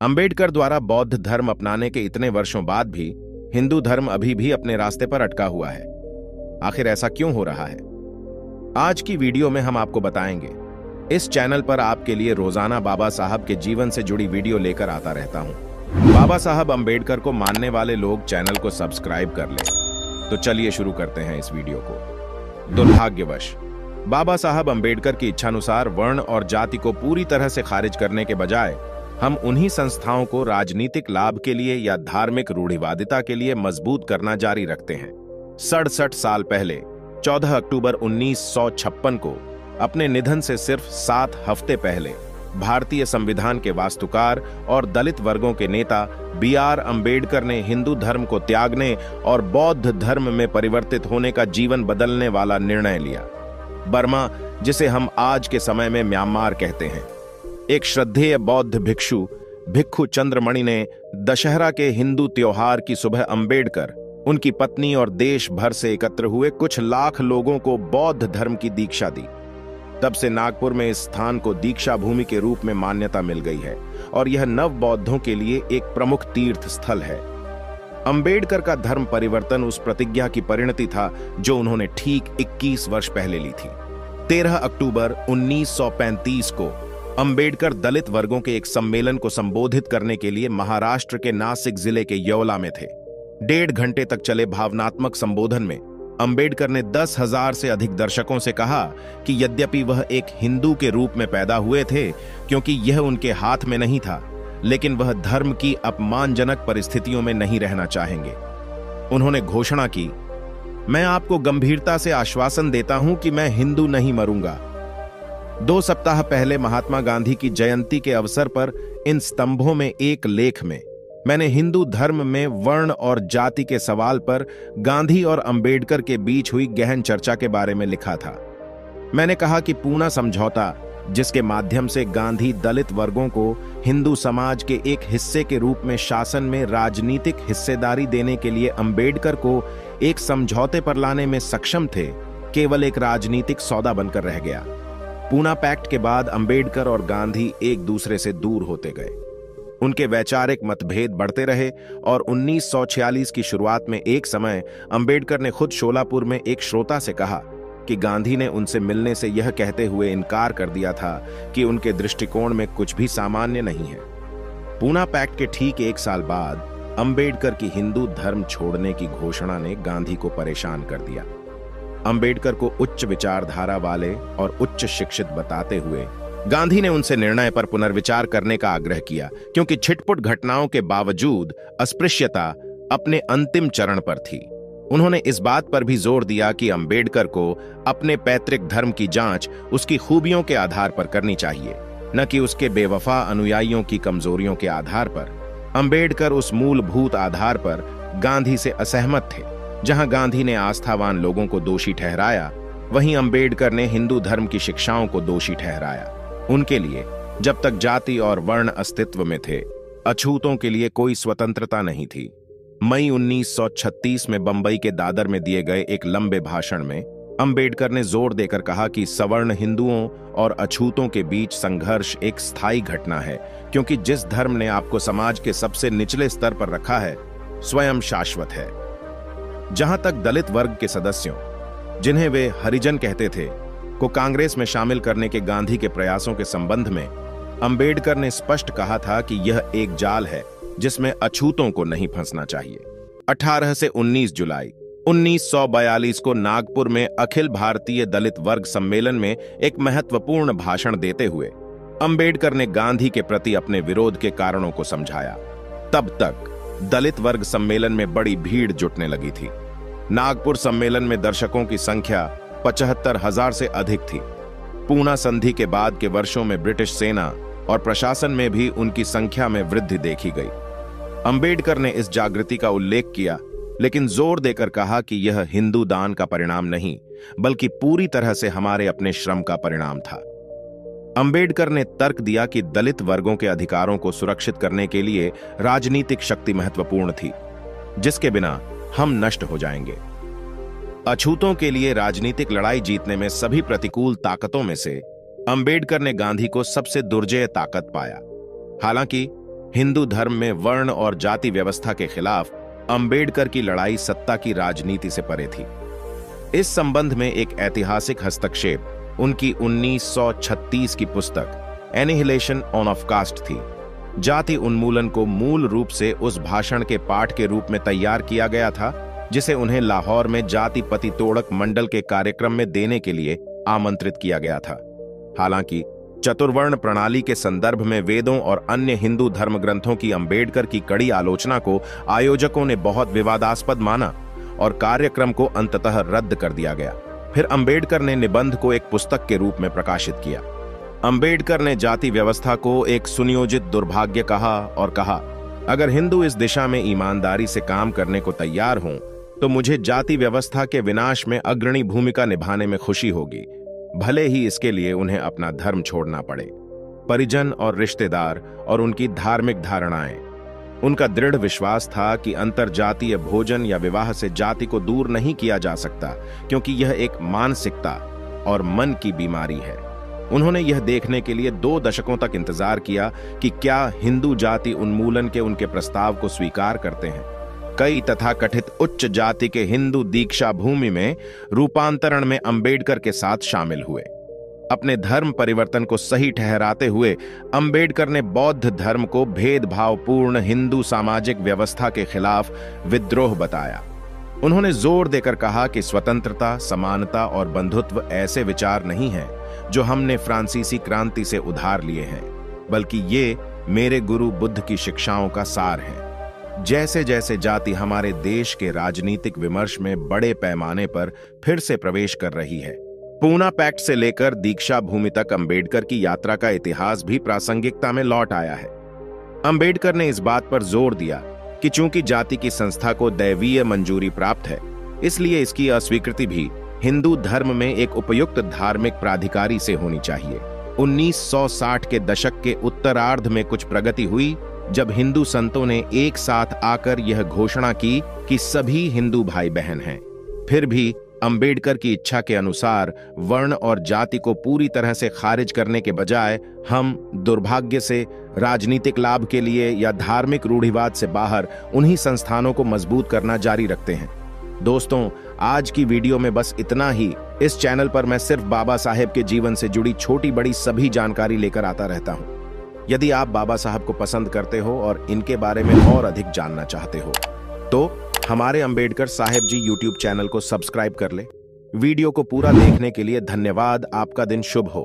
अंबेडकर द्वारा बौद्ध धर्म अपनाने के इतने वर्षों बाद भी हिंदू धर्म अभी भी अपने रास्ते पर अटका हुआ है। आखिर ऐसा क्यों हो रहा है? आज की वीडियो में हम आपको बताएंगे। इस चैनल पर आपके लिए रोजाना बाबा साहब के जीवन से जुड़ी वीडियो लेकर आता रहता हूं। बाबा साहब अंबेडकर को मानने वाले लोग चैनल को सब्सक्राइब कर लें। तो चलिए शुरू करते हैं इस वीडियो को। दुर्भाग्यवश बाबा साहब अंबेडकर की इच्छानुसार वर्ण और जाति को पूरी तरह से खारिज करने के बजाय हम उन्हीं संस्थाओं को राजनीतिक लाभ के लिए या धार्मिक रूढ़िवादिता के लिए मजबूत करना जारी रखते हैं। 67 साल पहले 14 अक्टूबर 1956 को अपने निधन से सिर्फ 7 हफ्ते पहले भारतीय संविधान के वास्तुकार और दलित वर्गों के नेता B.R. अंबेडकर ने हिंदू धर्म को त्यागने और बौद्ध धर्म में परिवर्तित होने का जीवन बदलने वाला निर्णय लिया। बर्मा, जिसे हम आज के समय में म्यांमार कहते हैं, एक श्रद्धेय बौद्ध भिक्षु चंद्रमणि ने दशहरा के हिंदू त्योहार की सुबह अंबेडकर, उनकी पत्नी और देश भर से एकत्र हुए कुछ लाख लोगों को बौद्ध धर्म की दीक्षा दी। तब से नागपुर में इस स्थान को दीक्षा भूमि के रूप में मान्यता मिल गई है और यह नव बौद्धों के लिए एक प्रमुख तीर्थ स्थल है। अंबेडकर का धर्म परिवर्तन उस प्रतिज्ञा की परिणति था जो उन्होंने ठीक 21 वर्ष पहले ली थी। 13 अक्टूबर 1935 को अंबेडकर दलित वर्गों के एक सम्मेलन को संबोधित करने के लिए महाराष्ट्र के नासिक जिले के यवला में थे। 1.5 घंटे तक चले भावनात्मक संबोधन में अंबेडकर ने 10,000 से अधिक दर्शकों से कहा कि यद्यपि वह एक हिंदू के रूप में पैदा हुए थे, क्योंकि यह उनके हाथ में नहीं था, लेकिन वह धर्म की अपमानजनक परिस्थितियों में नहीं रहना चाहेंगे। उन्होंने घोषणा की, मैं आपको गंभीरता से आश्वासन देता हूं कि मैं हिंदू नहीं मरूंगा। 2 सप्ताह पहले महात्मा गांधी की जयंती के अवसर पर इन स्तंभों में एक लेख में मैंने हिंदू धर्म में वर्ण और जाति के सवाल पर गांधी और अंबेडकर के बीच हुई गहन चर्चा के बारे में लिखा था। मैंने कहा कि पूना समझौता, जिसके माध्यम से गांधी दलित वर्गों को हिंदू समाज के एक हिस्से के रूप में शासन में राजनीतिक हिस्सेदारी देने के लिए अंबेडकर को एक समझौते पर लाने में सक्षम थे, केवल एक राजनीतिक सौदा बनकर रह गया। पूना पैक्ट के बाद अंबेडकर और गांधी एक दूसरे से दूर होते गए। उनके वैचारिक मतभेद बढ़ते रहे और 1946 की शुरुआत में एक समय अंबेडकर ने खुद शोलापुर में एक श्रोता से कहा कि गांधी ने उनसे मिलने से यह कहते हुए इनकार कर दिया था कि उनके दृष्टिकोण में कुछ भी सामान्य नहीं है। पूना पैक्ट के ठीक 1 साल बाद अंबेडकर की हिंदू धर्म छोड़ने की घोषणा ने गांधी को परेशान कर दिया। अंबेडकर को उच्च विचारधारा वाले और उच्च शिक्षित बताते हुए गांधी ने उनसे निर्णय पर पुनर्विचार करने का आग्रह किया, क्योंकि छिटपुट घटनाओं के बावजूद अस्पृश्यता अपने अंतिम चरण पर थी। उन्होंने इस बात पर भी जोर दिया कि अंबेडकर को अपने पैतृक धर्म की जांच उसकी खूबियों के आधार पर करनी चाहिए, न कि उसके बेवफा अनुयायियों की कमजोरियों के आधार पर। अंबेडकर उस मूलभूत आधार पर गांधी से असहमत थे। जहां गांधी ने आस्थावान लोगों को दोषी ठहराया, वहीं अंबेडकर ने हिंदू धर्म की शिक्षाओं को दोषी ठहराया। उनके लिए जब तक जाति और वर्ण अस्तित्व में थे, अछूतों के लिए कोई स्वतंत्रता नहीं थी। मई 1936 में बंबई के दादर में दिए गए एक लंबे भाषण में अंबेडकर ने जोर देकर कहा कि सवर्ण हिंदुओं और अछूतों के बीच संघर्ष एक स्थायी घटना है, क्योंकि जिस धर्म ने आपको समाज के सबसे निचले स्तर पर रखा है, स्वयं शाश्वत है। जहां तक दलित वर्ग के सदस्यों, जिन्हें वे हरिजन कहते थे, को कांग्रेस में शामिल करने के गांधी के प्रयासों के संबंध में अंबेडकर ने स्पष्ट कहा था कि यह एक जाल है जिसमें अछूतों को नहीं फंसना चाहिए। 18 से 19 जुलाई 1942 को नागपुर में अखिल भारतीय दलित वर्ग सम्मेलन में एक महत्वपूर्ण भाषण देते हुए अंबेडकर ने गांधी के प्रति अपने विरोध के कारणों को समझाया। तब तक दलित वर्ग सम्मेलन में बड़ी भीड़ जुटने लगी थी। नागपुर सम्मेलन में दर्शकों की संख्या 75,000 से अधिक थी। पूना संधि के बाद के वर्षों में ब्रिटिश सेना और प्रशासन में भी उनकी संख्या में वृद्धि देखी गई। अंबेडकर ने इस जागृति का उल्लेख किया, लेकिन जोर देकर कहा कि यह हिंदू दान का परिणाम नहीं, बल्कि पूरी तरह से हमारे अपने श्रम का परिणाम था। अंबेडकर ने तर्क दिया कि दलित वर्गों के अधिकारों को सुरक्षित करने के लिए राजनीतिक शक्ति महत्वपूर्ण थी, जिसके बिना हम नष्ट हो जाएंगे। अछूतों के लिए राजनीतिक लड़ाई जीतने में सभी प्रतिकूल ताकतों में से अंबेडकर ने गांधी को सबसे दुर्जेय ताकत पाया। हालांकि हिंदू धर्म में वर्ण और जाति व्यवस्था के खिलाफ अंबेडकर की लड़ाई सत्ता की राजनीति से परे थी। इस संबंध में एक ऐतिहासिक हस्तक्षेप उनकी 1936 की पुस्तक एनिहिलेशन ऑफ कास्ट थी। जाति उन्मूलन को मूल रूप से उस भाषण के पाठ के रूप में तैयार किया गया था जिसे उन्हें लाहौर में जाति पति तोड़क मंडल के कार्यक्रम में देने के लिए आमंत्रित किया गया था। हालांकि चतुर्वर्ण प्रणाली के संदर्भ में वेदों और अन्य हिंदू धर्म ग्रंथों की अंबेडकर की कड़ी आलोचना को आयोजकों ने बहुत विवादास्पद माना और कार्यक्रम को अंततः रद्द कर दिया गया। फिर अंबेडकर ने निबंध को एक पुस्तक के रूप में प्रकाशित किया। अंबेडकर ने जाति व्यवस्था को एक सुनियोजित दुर्भाग्य कहा और कहा, अगर हिंदू इस दिशा में ईमानदारी से काम करने को तैयार हों तो मुझे जाति व्यवस्था के विनाश में अग्रणी भूमिका निभाने में खुशी होगी, भले ही इसके लिए उन्हें अपना धर्म छोड़ना पड़े। परिजन और रिश्तेदार और उनकी धार्मिक धारणाएं। उनका दृढ़ विश्वास था कि अंतरजातीय भोजन या विवाह से जाति को दूर नहीं किया जा सकता, क्योंकि यह एक मानसिकता और मन की बीमारी है। उन्होंने यह देखने के लिए 2 दशकों तक इंतजार किया कि क्या हिंदू जाति उन्मूलन के उनके प्रस्ताव को स्वीकार करते हैं। कई तथाकथित उच्च जाति के हिंदू दीक्षा भूमि में रूपांतरण में अंबेडकर के साथ शामिल हुए। अपने धर्म परिवर्तन को सही ठहराते हुए अंबेडकर ने बौद्ध धर्म को भेदभावपूर्ण हिंदू सामाजिक व्यवस्था के खिलाफ विद्रोह बताया। उन्होंने जोर देकर कहा कि स्वतंत्रता, समानता और बंधुत्व ऐसे विचार नहीं हैं जो हमने फ्रांसीसी क्रांति से उधार लिए हैं, बल्कि ये मेरे गुरु बुद्ध की शिक्षाओं का सार है। जैसे जैसे जाति हमारे देश के राजनीतिक विमर्श में बड़े पैमाने पर फिर से प्रवेश कर रही है, पूना पैक्ट से लेकर दीक्षा भूमि तक अंबेडकर की यात्रा का इतिहास भी प्रासंगिकता में लौट आया है। अंबेडकर ने इस बात पर जोर दिया कि चूंकि जाति की संस्था को दैवीय मंजूरी प्राप्त है, इसलिए इसकी अस्वीकृति भी हिंदू धर्म में एक उपयुक्त धार्मिक प्राधिकारी से होनी चाहिए। 1960 के दशक के उत्तरार्ध में कुछ प्रगति हुई जब हिंदू संतों ने एक साथ आकर यह घोषणा की कि सभी हिंदू भाई बहन हैं। फिर भी अंबेडकर की इच्छा के अनुसार वर्ण और जाति को पूरी तरह से खारिज करने के बजाय हम दुर्भाग्य से राजनीतिक लाभ के लिए या धार्मिक रूढ़िवाद से बाहर उन्हीं संस्थानों को मजबूत करना जारी रखते हैं। दोस्तों, आज की वीडियो में बस इतना ही। इस चैनल पर मैं सिर्फ बाबा साहेब के जीवन से जुड़ी छोटी बड़ी सभी जानकारी लेकर आता रहता हूं। यदि आप बाबा साहब को पसंद करते हो और इनके बारे में और अधिक जानना चाहते हो तो हमारे अंबेडकर साहेब जी यूट्यूब चैनल को सब्सक्राइब कर ले। वीडियो को पूरा देखने के लिए धन्यवाद। आपका दिन शुभ हो।